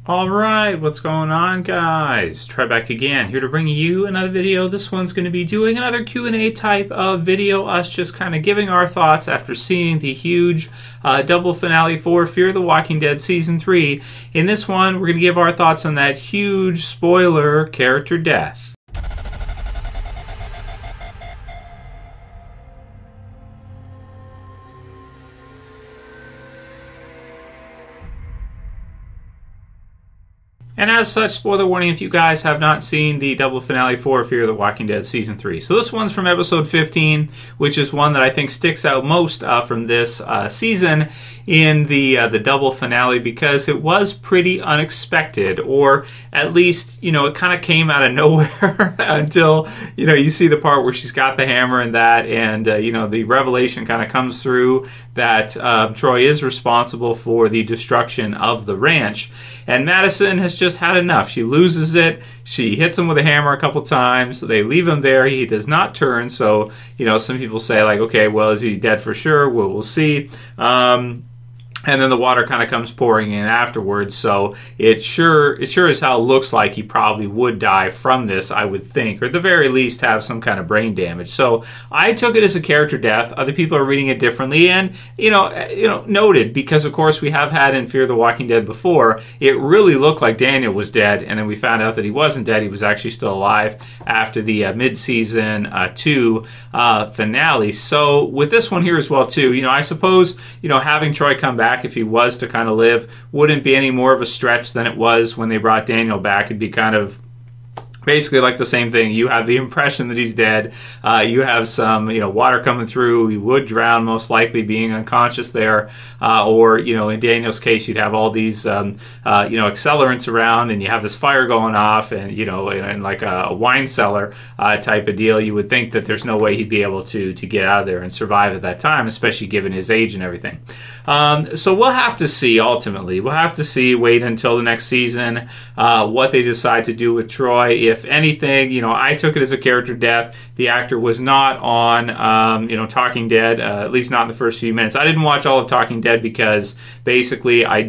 Alright, what's going on, guys? Trev back again, here to bring you another video. This one's going to be doing another Q&A type of video, us just kind of giving our thoughts after seeing the huge double finale for Fear the Walking Dead Season 3. In this one, we're going to give our thoughts on that huge spoiler character death. And as such, spoiler warning if you guys have not seen the double finale for Fear the Walking Dead Season 3. So this one's from episode 15, which is one that I think sticks out most from this season in the double finale because it was pretty unexpected, or at least, you know, it kind of came out of nowhere until, you know, you see the part where she's got the hammer and that, and, you know, the revelation kind of comes through that Troy is responsible for the destruction of the ranch. And Madison has just had enough. She loses it. She hits him with a hammer a couple times. They leave him there. He does not turn. So, you know, some people say, like, okay, well, is he dead for sure? Well, we'll see. And then the water kind of comes pouring in afterwards, so it sure as hell looks like he probably would die from this, I would think, or at the very least have some kind of brain damage. So I took it as a character death. Other people are reading it differently, and you know, noted, because of course we have had in Fear the Walking Dead before, it really looked like Daniel was dead, and then we found out that he wasn't dead. He was actually still alive after the mid-season 2 finale. So with this one here as well too, you know, I suppose, you know, having Troy come back, if he was to kind of live, wouldn't be any more of a stretch than it was when they brought Daniel back. It'd be kind of basically like the same thing. You have the impression that he's dead. You have some, you know, water coming through. He would drown, most likely being unconscious there. Or, you know, in Daniel's case, you'd have all these, you know, accelerants around, and you have this fire going off, and, you know, in like a wine cellar type of deal. You would think that there's no way he'd be able to get out of there and survive at that time, especially given his age and everything. So we'll have to see, ultimately. We'll have to see, wait until the next season, what they decide to do with Troy. If anything, you know, I took it as a character death. The actor was not on, you know, Talking Dead, at least not in the first few minutes. I didn't watch all of Talking Dead because basically I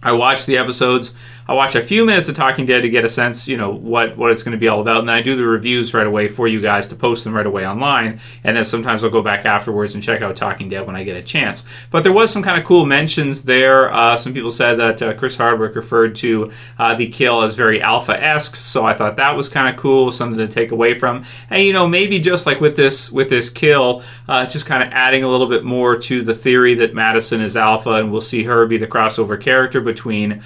watch the episodes. I watch a few minutes of Talking Dead to get a sense, you know, what it's going to be all about, and then I do the reviews right away for you guys to post them right away online, and then sometimes I'll go back afterwards and check out Talking Dead when I get a chance. But there was some kind of cool mentions there. Some people said that Chris Hardwick referred to the kill as very Alpha-esque, so I thought that was kind of cool, something to take away from. And, you know, maybe just like with this kill, just kind of adding a little bit more to the theory that Madison is Alpha, and we'll see her be the crossover character between,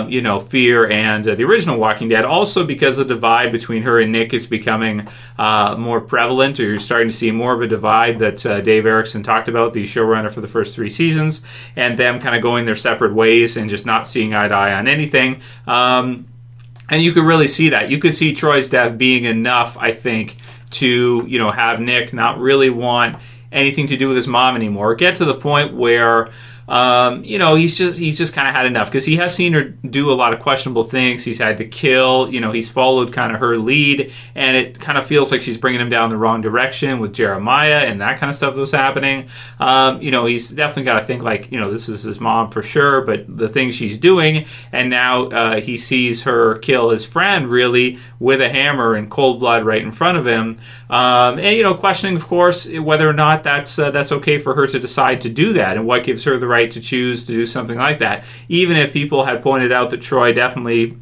you know, Fear and the original Walking Dead. Also because the divide between her and Nick is becoming more prevalent, or you're starting to see more of a divide that Dave Erickson talked about, the showrunner for the first 3 seasons, and them kind of going their separate ways and just not seeing eye to eye on anything. And you could really see that. You could see Troy's death being enough, I think, to, you know, have Nick not really want anything to do with his mom anymore. Get to the point where you know, he's just kind of had enough, because he has seen her do a lot of questionable things. He's had to kill, you know, he's followed kind of her lead, and it kind of feels like she's bringing him down the wrong direction with Jeremiah and that kind of stuff that was happening. You know, he's definitely got to think like, you know, this is his mom for sure, but the things she's doing, and now he sees her kill his friend really with a hammer in cold blood right in front of him, and, you know, questioning, of course, whether or not that's okay for her to decide to do that, and what gives her the right to choose to do something like that. Even if people had pointed out that Troy definitely,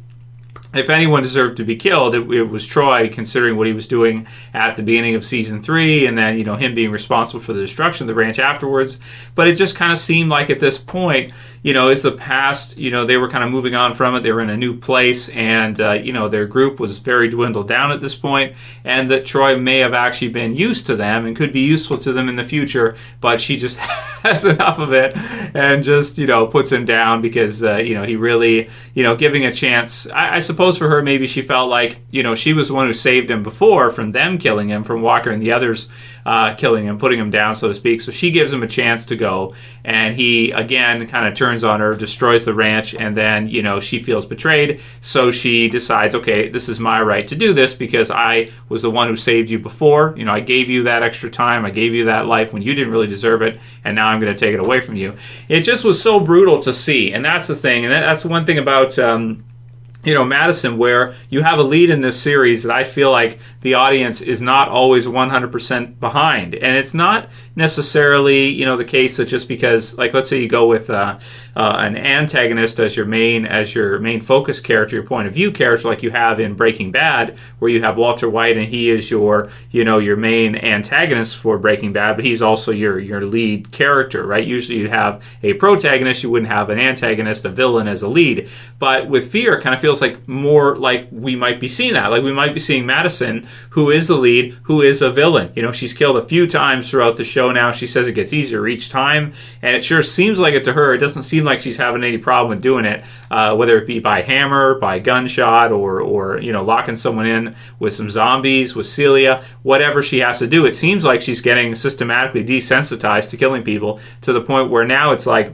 if anyone deserved to be killed, it was Troy, considering what he was doing at the beginning of Season 3, and then, you know, him being responsible for the destruction of the ranch afterwards. But it just kind of seemed like at this point, you know, it's the past, you know, they were kind of moving on from it. They were in a new place, and, you know, their group was very dwindled down at this point, and that Troy may have actually been used to them and could be useful to them in the future, but she just has enough of it and just, you know, puts him down because, you know, he really, you know, giving a chance. I suppose suppose for her, maybe she felt like, you know, she was the one who saved him before from them killing him, from Walker and the others killing him, putting him down, so to speak. So she gives him a chance to go, and he, again, kind of turns on her, destroys the ranch, and then, you know, she feels betrayed. So she decides, okay, this is my right to do this because I was the one who saved you before. You know, I gave you that extra time. I gave you that life when you didn't really deserve it, and now I'm going to take it away from you. It just was so brutal to see, and that's the thing. And that's one thing about you know, Madison, where you have a lead in this series that I feel like the audience is not always 100% behind. And it's not necessarily, you know, the case that just because, like, let's say you go with an antagonist as your main focus character, your point of view character, like you have in Breaking Bad, where you have Walter White and he is your, you know, your main antagonist for Breaking Bad, but he's also your lead character, right? Usually you'd have a protagonist, you wouldn't have an antagonist, a villain as a lead. But with Fear, it kind of feels like more like we might be seeing that. Like we might be seeing Madison, who is the lead, who is a villain. You know, she's killed a few times throughout the show now. She says it gets easier each time, and it sure seems like it to her. It doesn't seem like she's having any problem with doing it, whether it be by hammer, by gunshot, or you know, locking someone in with some zombies, with Celia, whatever she has to do. It seems like she's getting systematically desensitized to killing people to the point where now it's like,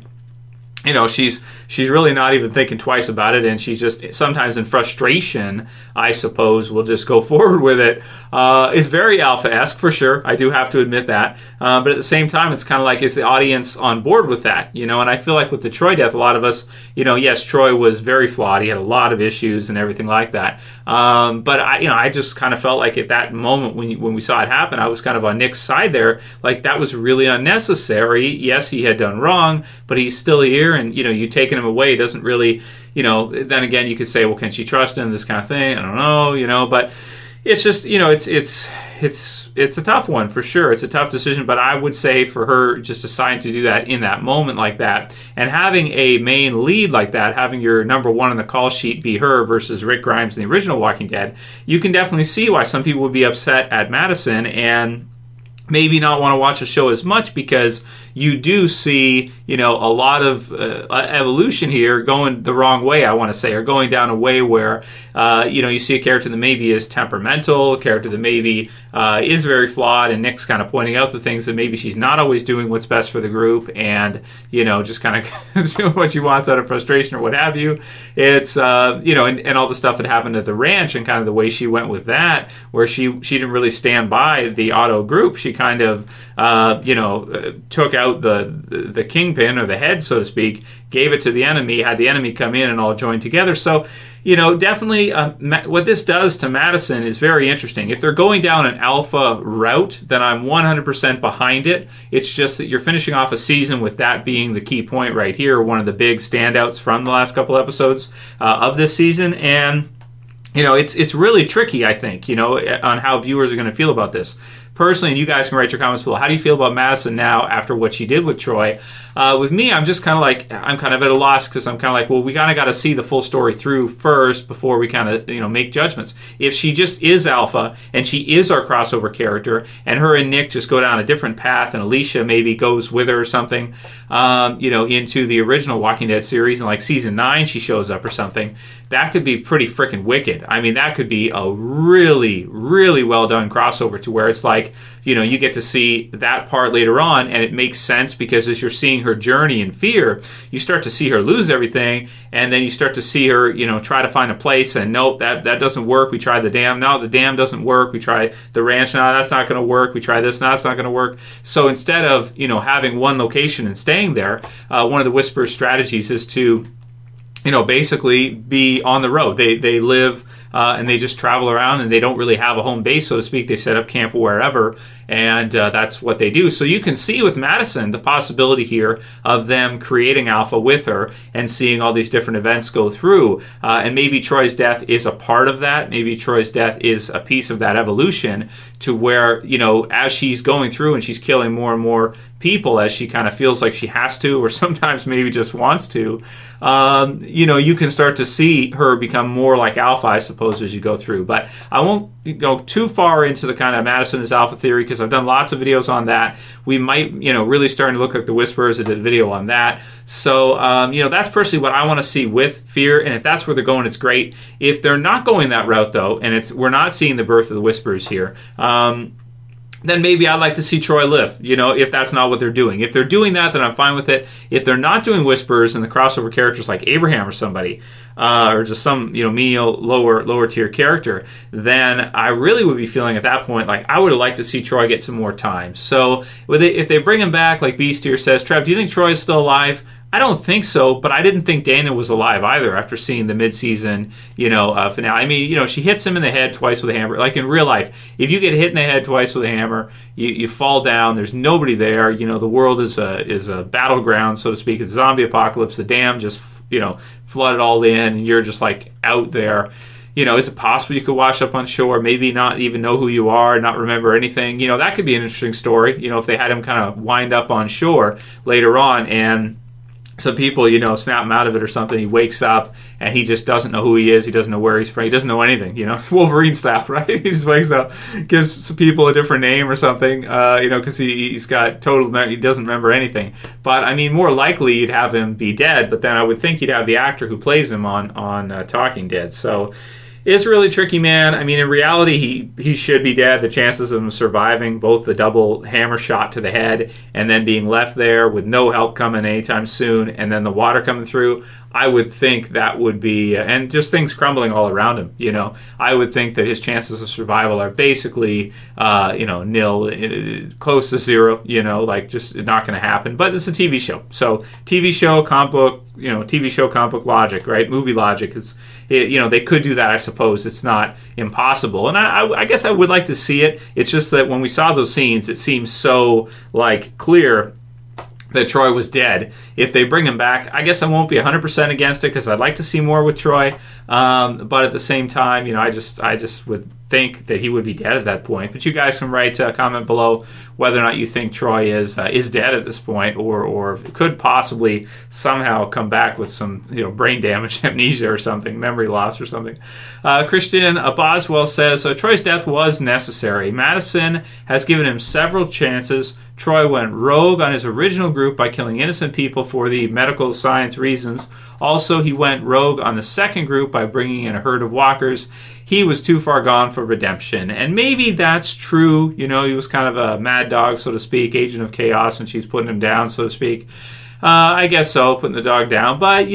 you know, she's really not even thinking twice about it, and she's just sometimes in frustration, I suppose, will just go forward with it. It's very Alpha-esque for sure. I do have to admit that. But at the same time, it's kind of like, is the audience on board with that? You know, and I feel like with the Troy death, a lot of us, you know, yes, Troy was very flawed. He had a lot of issues and everything like that. But I just kind of felt like at that moment when we saw it happen, I was kind of on Nick's side there. Like that was really unnecessary. Yes, he had done wrong, but he's still here. And, you know, you taking him away doesn't really, you know, then again, you could say, well, can she trust him? This kind of thing. I don't know, you know, but it's just, you know, it's a tough one for sure. It's a tough decision, but I would say for her just deciding to do that in that moment like that, and having a main lead like that, having your number one on the call sheet be her versus Rick Grimes in the original Walking Dead, you can definitely see why some people would be upset at Madison and maybe not want to watch the show as much, because you do see, you know, a lot of evolution here going the wrong way, I want to say, or going down a way where, you know, you see a character that maybe is temperamental, a character that maybe is very flawed, and Nick's kind of pointing out the things that maybe she's not always doing what's best for the group, and, you know, just kind of doing what she wants out of frustration or what have you. It's, you know, and all the stuff that happened at the ranch and kind of the way she went with that, where she didn't really stand by the Otto group. She kind of, you know, took out the kingpin, or the head, so to speak, gave it to the enemy, had the enemy come in and all join together. So, you know, definitely what this does to Madison is very interesting. If they're going down an alpha route, then I'm 100% behind it. It's just that you're finishing off a season with that being the key point right here, one of the big standouts from the last couple episodes of this season. And, you know, it's really tricky, I think, you know, on how viewers are going to feel about this. Personally, and you guys can write your comments below, how do you feel about Madison now after what she did with Troy? With me, I'm just kind of like, I'm kind of at a loss, because I'm kind of like, well, we kind of got to see the full story through first before we kind of, you know, make judgments. If she just is alpha, and she is our crossover character, and her and Nick just go down a different path, and Alicia maybe goes with her or something, you know, into the original Walking Dead series, and like season 9 she shows up or something, that could be pretty freaking wicked. I mean, that could be a really, really well done crossover to where it's like, you know, you get to see that part later on, and it makes sense because as you're seeing her journey in Fear, you start to see her lose everything, and then you start to see her, you know, try to find a place, and nope, that doesn't work. We try the dam, no, the dam doesn't work. We try the ranch, no, that's not going to work. We try this, no, that's not going to work. So instead of, you know, having one location and staying there, one of the Whisperer's strategies is to, you know, basically be on the road. They live and they just travel around, and they don't really have a home base, so to speak. They set up camp wherever, and that's what they do. So you can see with Madison the possibility here of them creating Alpha with her and seeing all these different events go through. And maybe Troy's death is a part of that. Maybe Troy's death is a piece of that evolution to where, you know, as she's going through and she's killing more and more people as she kind of feels like she has to, or sometimes maybe just wants to, you know, you can start to see her become more like Alpha, I suppose, as you go through. But I won't go too far into the kind of Madison is alpha theory, because I've done lots of videos on that. We might, really starting to look like the Whisperers. I did a video on that. So, that's personally what I want to see with Fear, and if that's where they're going, it's great. If they're not going that route, though, and we're not seeing the birth of the Whisperers here, then maybe I'd like to see Troy live, if that's not what they're doing. If they're doing that, then I'm fine with it. If they're not doing Whisperers and the crossover characters like Abraham or somebody, or just some, menial, lower tier character, then I really would be feeling at that point like I would have liked to see Troy get some more time. So if they bring him back, like Beastier says, Trev, do you think Troy is still alive? I don't think so, but I didn't think Daniel was alive either after seeing the mid-season, finale. I mean, she hits him in the head twice with a hammer. Like in real life, if you get hit in the head twice with a hammer, you fall down. There's nobody there. The world is a battleground, so to speak. It's a zombie apocalypse. The dam just, flooded all in, and you're just like out there. Is it possible you could wash up on shore, maybe not even know who you are, not remember anything? That could be an interesting story, if they had him kind of wind up on shore later on, and some people, snap him out of it or something. He wakes up and he just doesn't know who he is. He doesn't know where he's from. He doesn't know anything, Wolverine style, right? He just wakes up, gives some people a different name or something, because he's got he doesn't remember anything. But, I mean, more likely you'd have him be dead, but then I would think you'd have the actor who plays him on Talking Dead. So it's really tricky, man. I mean, in reality, he should be dead. The chances of him surviving both the double hammer shot to the head and then being left there with no help coming anytime soon, and then the water coming through, I would think that would be, and just things crumbling all around him, I would think that his chances of survival are basically, nil, close to zero, like just not going to happen. But it's a TV show. So TV show, comic book, TV show, comic book logic, right? Movie logic is, they could do that, I suppose. It's not impossible. And I guess I would like to see it. It's just that when we saw those scenes, it seems so, clear that Troy was dead. If they bring him back, I guess I won't be 100% against it, because I'd like to see more with Troy. But at the same time, I just would think that he would be dead at that point. But you guys can write a comment below whether or not you think Troy is dead at this point, or could possibly somehow come back with some brain damage, amnesia or something, memory loss or something. Christian Bozwell says Troy's death was necessary. Madison has given him several chances. Troy went rogue on his original group by killing innocent people for the medical science reasons. Also, he went rogue on the second group by bringing in a herd of walkers. He was too far gone for redemption. And maybe that's true. He was kind of a mad dog, so to speak, agent of chaos, and she's putting him down, so to speak. I guess so, putting the dog down. But,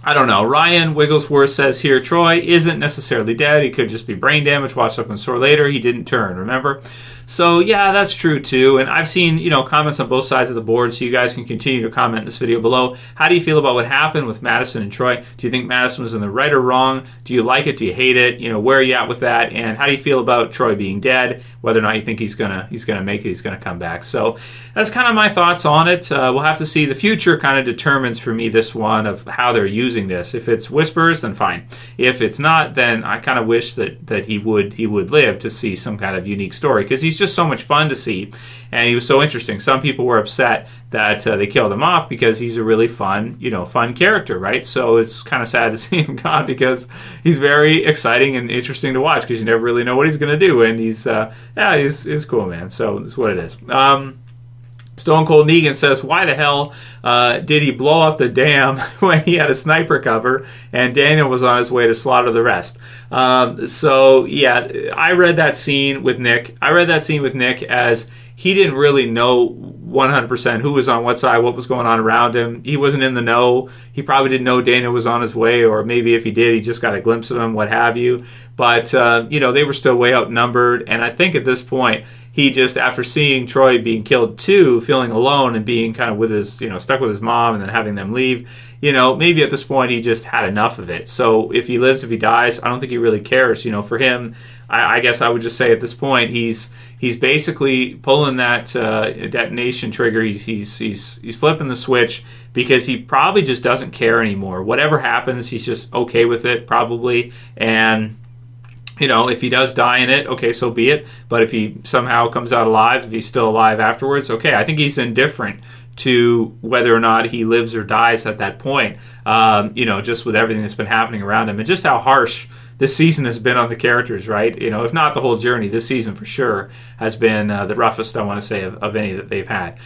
I don't know. Ryan Wigglesworth says here, Troy isn't necessarily dead. He could just be brain damaged, washed up and sore later. He didn't turn, remember? So, yeah, that's true, too. And I've seen, comments on both sides of the board, so you guys can continue to comment in this video below. How do you feel about what happened with Madison and Troy? Do you think Madison was in the right or wrong? Do you like it? Do you hate it? Where are you at with that? And how do you feel about Troy being dead? Whether or not you think he's gonna make it, he's gonna come back. So that's kind of my thoughts on it. We'll have to see. The future kind of determines for me this one of how they're using this. If it's Whispers, then fine. If it's not, then I kind of wish that he would live to see some kind of unique story, because he's just so much fun to see, and he was so interesting. Some people were upset that they killed him off because he's a really fun character, right? So it's kind of sad to see him gone, because he's very exciting and interesting to watch, because you never really know what he's going to do, and he's cool, man. So that's what it is. Stone Cold Negan says, why the hell did he blow up the dam when he had a sniper cover and Daniel was on his way to slaughter the rest? So, yeah, I read that scene with Nick. As he didn't really know 100% who was on what side, what was going on around him. He wasn't in the know. He probably didn't know Daniel was on his way, or maybe if he did, he just got a glimpse of him, what have you. But, they were still way outnumbered, and I think at this point, he just, after seeing Troy being killed too, feeling alone and being kind of with his, stuck with his mom and then having them leave, maybe at this point he just had enough of it. So if he lives, if he dies, I don't think he really cares. For him, I guess I would just say at this point he's basically pulling that detonation trigger. He's flipping the switch, because he probably just doesn't care anymore. Whatever happens, he's just okay with it probably, and if he does die in it, okay, so be it. But if he somehow comes out alive, if he's still alive afterwards, okay, I think he's indifferent to whether or not he lives or dies at that point, just with everything that's been happening around him and just how harsh this season has been on the characters, right? If not the whole journey, this season for sure has been the roughest, I want to say, of any that they've had.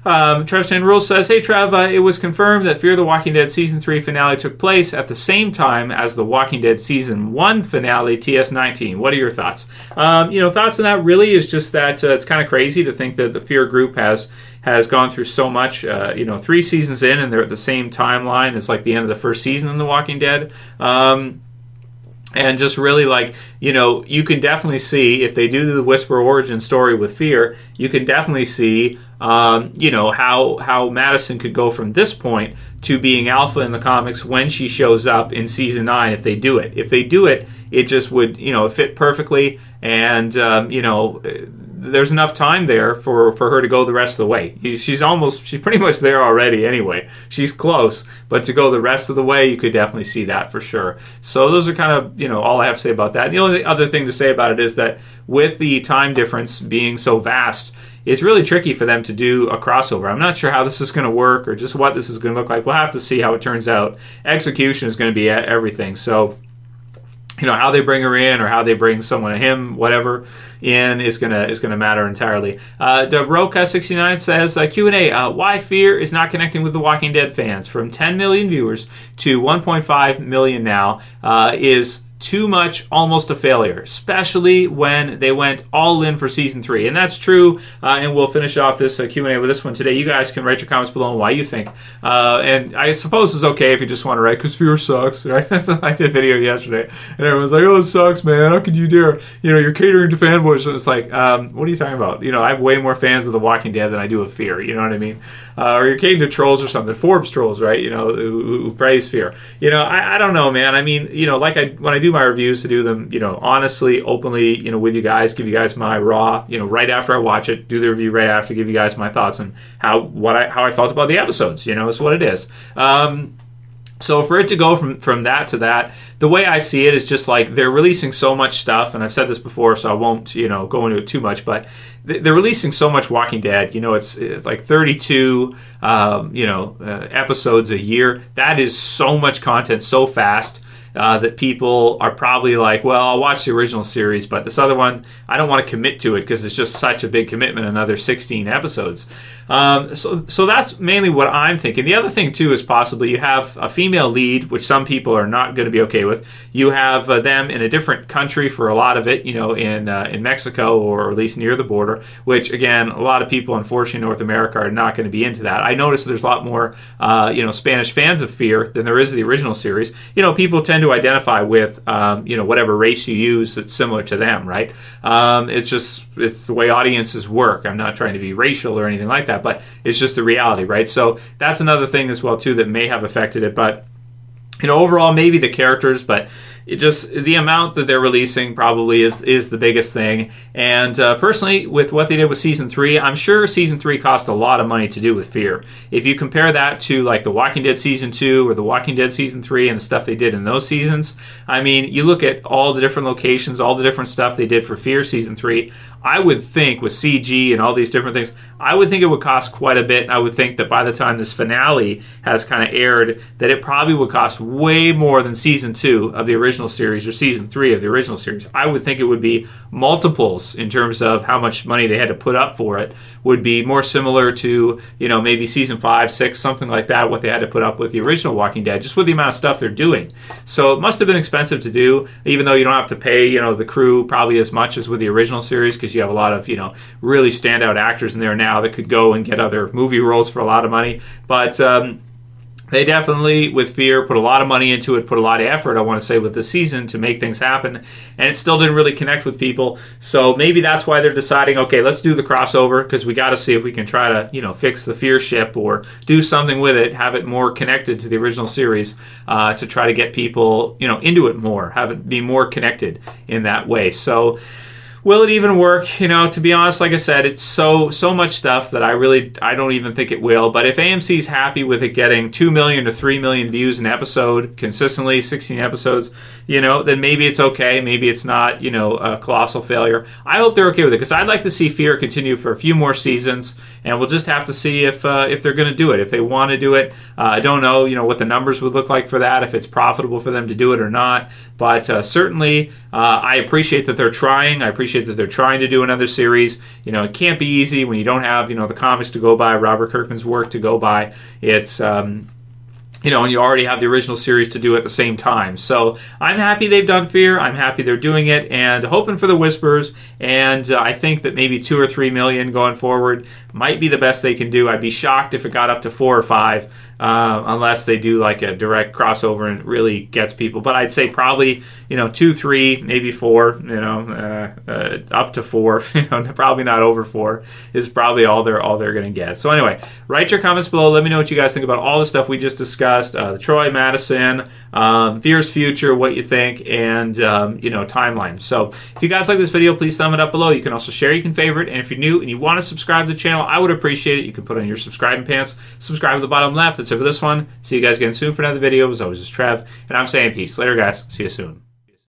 Trevschanrules says, "Hey Trev, it was confirmed that Fear the Walking Dead Season 3 finale took place at the same time as the Walking Dead Season 1 finale, TS19. What are your thoughts?" Thoughts on that really is just that it's kind of crazy to think that the Fear group has gone through so much, 3 seasons in, and they're at the same timeline as like the end of the first season in The Walking Dead. And just really you can definitely see, if they do the Whisper origin story with Fear, you can definitely see, how Madison could go from this point to being Alpha in the comics when she shows up in Season 9 if they do it. If they do it, it just would, fit perfectly, and, there's enough time there for her to go the rest of the way. She's pretty much there already anyway. She's close, but to go the rest of the way, you could definitely see that for sure. So those are kind of, all I have to say about that. And the only other thing to say about it is that with the time difference being so vast, it's really tricky for them to do a crossover. I'm not sure how this is going to work or just what this is going to look like. We'll have to see how it turns out. Execution is going to be everything. So, how they bring her in or how they bring someone, him, whatever, in is gonna matter entirely. Roka69 says, Q&A, why Fear is not connecting with the Walking Dead fans? From 10 million viewers to 1.5 million now is too much, almost a failure, especially when they went all in for Season 3. And that's true, and we'll finish off this Q&A with this one today. You guys can write your comments below on why you think. And I suppose it's okay if you just want to write, because Fear sucks, right? I did a video yesterday, and everyone's like, oh, it sucks, man. How could you dare? You're catering to fanboys. And it's like, what are you talking about? I have way more fans of The Walking Dead than I do of Fear, you know what I mean? Or you're catering to trolls or something, Forbes trolls, right? Who praise Fear. I don't know, man. I mean, when I do my reviews, to do them, honestly, openly, with you guys, give you guys my raw, right after I watch it, do the review right after, give you guys my thoughts on how I felt about the episodes, is what it is. So for it to go from that to that, the way I see it is just like they're releasing so much stuff, and I've said this before, so I won't, go into it too much, but they're releasing so much Walking Dead. It's like 32, episodes a year. That is so much content so fast. That people are probably like, well, I'll watch the original series, but this other one, I don't want to commit to it because it's just such a big commitment, another 16 episodes. So that's mainly what I'm thinking. The other thing, too, is possibly you have a female lead, which some people are not going to be okay with. You have them in a different country for a lot of it, in Mexico or at least near the border, which, again, a lot of people, unfortunately, in North America are not going to be into that. I noticed there's a lot more, Spanish fans of Fear than there is of the original series. People tend to identify with, whatever race you use that's similar to them, right? It's the way audiences work. I'm not trying to be racial or anything like that, but it's just the reality, right? So that's another thing as well, too, that may have affected it. But, overall, maybe the characters, but it just, the amount that they're releasing probably is the biggest thing. And personally, with what they did with Season 3, I'm sure Season 3 cost a lot of money to do with Fear. If you compare that to like The Walking Dead Season 2 or The Walking Dead Season 3 and the stuff they did in those seasons, I mean, you look at all the different locations, all the different stuff they did for Fear Season 3, I would think with CG and all these different things, I would think it would cost quite a bit. I would think that by the time this finale has kind of aired, that it probably would cost way more than Season 2 of the original series or Season 3 of the original series. I would think it would be multiples in terms of how much money they had to put up for it, would be more similar to, maybe Season 5, 6, something like that, what they had to put up with the original Walking Dead, just with the amount of stuff they're doing. So it must have been expensive to do, even though you don't have to pay, the crew probably as much as with the original series, because you have a lot of, really standout actors in there now that could go and get other movie roles for a lot of money. But they definitely, with Fear, put a lot of money into it, put a lot of effort, I want to say, with this season to make things happen, and it still didn't really connect with people. So maybe that's why they're deciding, okay, let's do the crossover, because we got to see if we can try to, fix the Fear ship or do something with it, have it more connected to the original series, to try to get people, into it more, have it be more connected in that way. So Will it even work? You know, to be honest, like I said, it's so much stuff that I don't even think it will. But if AMC's happy with it getting 2 million to 3 million views an episode consistently, 16 episodes, you know, then maybe it's okay. Maybe it's not, you know, a colossal failure. I hope they're okay with it, because I'd like to see Fear continue for a few more seasons, and we'll just have to see if they're going to do it, if they want to do it. I don't know, you know, what the numbers would look like for that, if it's profitable for them to do it or not. But certainly, I appreciate that they're trying. I appreciate that they're trying to do another series. You know, it can't be easy when you don't have, you know, the comics to go by, Robert Kirkman's work to go by. It's you know, and you already have the original series to do at the same time. So I'm happy they've done Fear. I'm happy they're doing it, and hoping for the Whispers. And I think that maybe 2 or 3 million going forward might be the best they can do. I'd be shocked if it got up to 4 or 5, unless they do like a direct crossover and it really gets people. But I'd say probably, you know, 2, 3, maybe 4. You know, up to 4. You know, probably not over 4 is probably all they're going to get. So anyway, write your comments below. Let me know what you guys think about all the stuff we just discussed. The Troy, Madison, Fear's future, what you think, and you know, timeline. So if you guys like this video, please thumb it up below. You can also share, you can favorite, and if you're new and you want to subscribe to the channel, I would appreciate it. You can put on your subscribing pants, subscribe at the bottom left. That's it for this one. See you guys again soon for another video. As always, it's Trev, and I'm saying peace. Later, guys. See you soon.